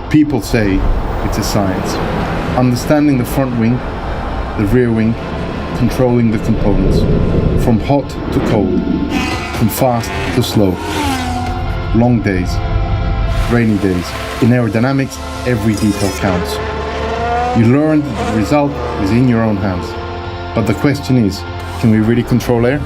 People say it's a science. Understanding the front wing, the rear wing, controlling the components, from hot to cold, from fast to slow. Long days, rainy days. In aerodynamics, every detail counts. You learn that the result is in your own hands. But the question is, can we really control air?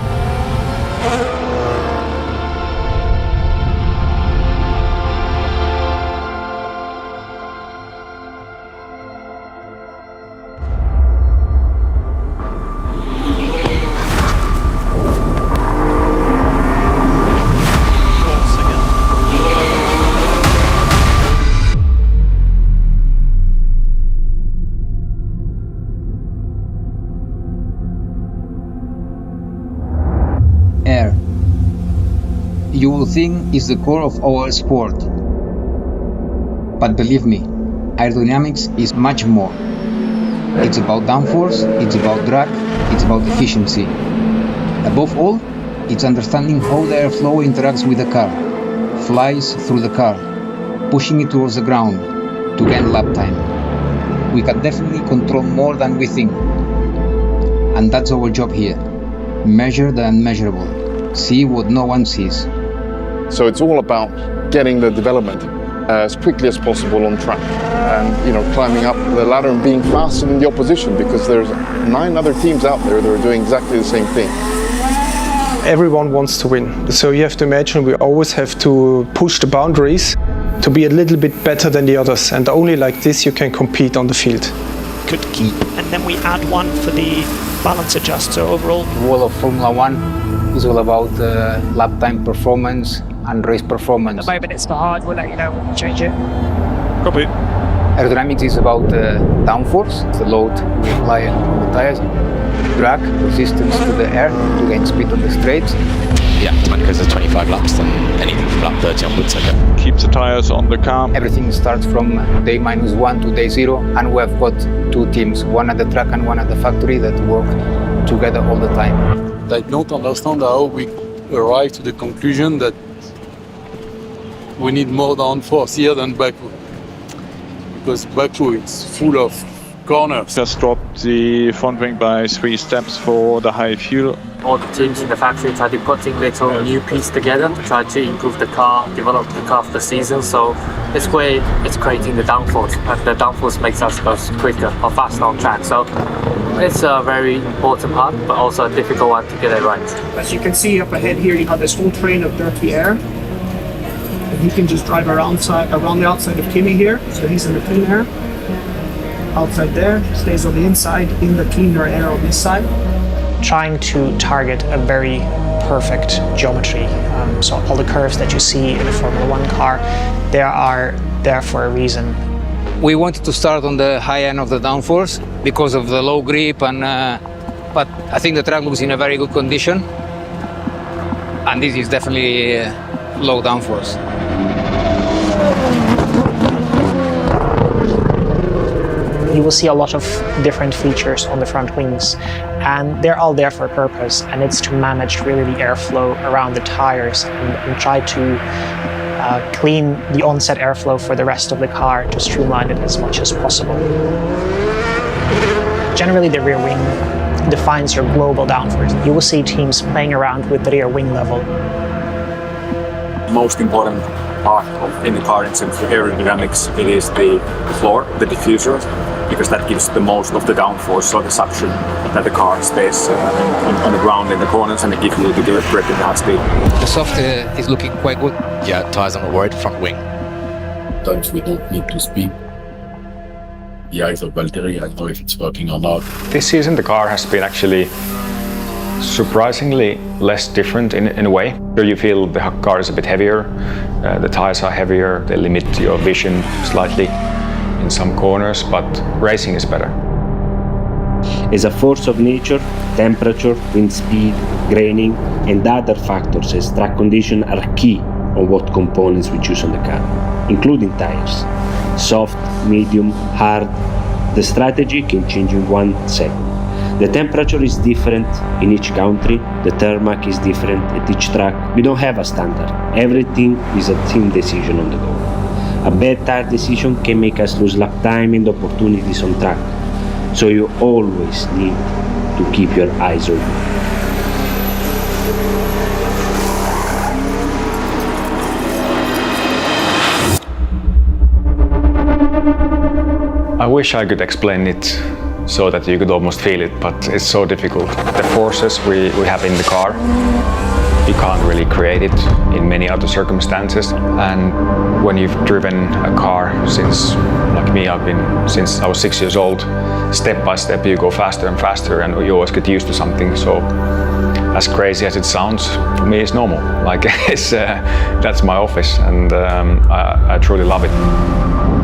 Air. You will think is the core of our sport. But believe me, aerodynamics is much more. It's about downforce, it's about drag, it's about efficiency. Above all, it's understanding how the airflow interacts with the car, flies through the car, pushing it towards the ground to gain lap time. We can definitely control more than we think. And that's our job here. Measure the unmeasurable. See what no one sees. So it's all about getting the development as quickly as possible on track and climbing up the ladder and being faster than the opposition, because there's 9 other teams out there that are doing exactly the same thing. Everyone wants to win. So you have to imagine we always have to push the boundaries to be a little bit better than the others, and only like this you can compete on the field. Could keep, and then we add one for the balance adjust. So overall, The world of Formula 1 is all about lap time performance and race performance. at the moment it's for hard. We'll let you know when we change it. Copy. Aerodynamics is about downforce, the load we apply on the tires, drag, resistance to the air to gain speed on the straights. Yeah, because there's 25 laps, then anything from lap 30 onwards, okay. Keep the tires on the car. Everything starts from day -1 to day 0, and we have got 2 teams, one at the track and one at the factory, that work together all the time. I don't understand how we arrive to the conclusion that we need more downforce here than Baku. Because Baku is full of corners. Just dropped the front wing by 3 steps for the high fuel. All the teams in the factory try to putting little new piece together to try to improve the car, develop the car for the season. So this way it's creating the downforce, and the downforce makes us go quicker or faster on track. So it's a very important part, but also a difficult one to get it right. As you can see up ahead here, you have this whole train of dirty air. And he can just drive around the outside of Kimi here. So he's in the clean air. Outside there, stays on the inside in the cleaner air on this side. Trying to target a very perfect geometry. So all the curves that you see in a Formula 1 car, they are there for a reason. We wanted to start on the high end of the downforce because of the low grip, but I think the track looks in a very good condition, and this is definitely low downforce. You will see a lot of different features on the front wings, and they're all there for a purpose, and it's to manage really the airflow around the tires and try to clean the onset airflow for the rest of the car to streamline it as much as possible. Generally, the rear wing defines your global downforce. You will see teams playing around with the rear wing level. Most important part in the car in terms of aerodynamics, it is the floor, the diffuser, because that gives the most of the downforce, so the suction that the car stays on the ground in the corners, and it gives you the grip and the high speed. The soft is looking quite good. Yeah, tires, I'm not worried. Front wing. Sometimes we don't need to speed. The eyes of Valtteri, I don't know if it's working or not. This season the car has been actually surprisingly less different in a way. Here you feel the car is a bit heavier, the tires are heavier, they limit your vision slightly in some corners, but racing is better. As a force of nature, temperature, wind speed, graining and other factors as track conditions are key on what components we choose on the car, including tires. Soft, medium, hard. The strategy can change in 1 second. The temperature is different in each country, the tarmac is different at each track. We don't have a standard. Everything is a team decision on the go. A bad tire decision can make us lose lap time and opportunities on track. So you always need to keep your eyes open. I wish I could explain it so that you could almost feel it, but it's so difficult. The forces we have in the car, you can't really create it in many other circumstances. And when you've driven a car since, like me, I've been since I was 6 years old, step by step you go faster and faster and you always get used to something. So as crazy as it sounds, for me it's normal. Like that's my office, and I truly love it.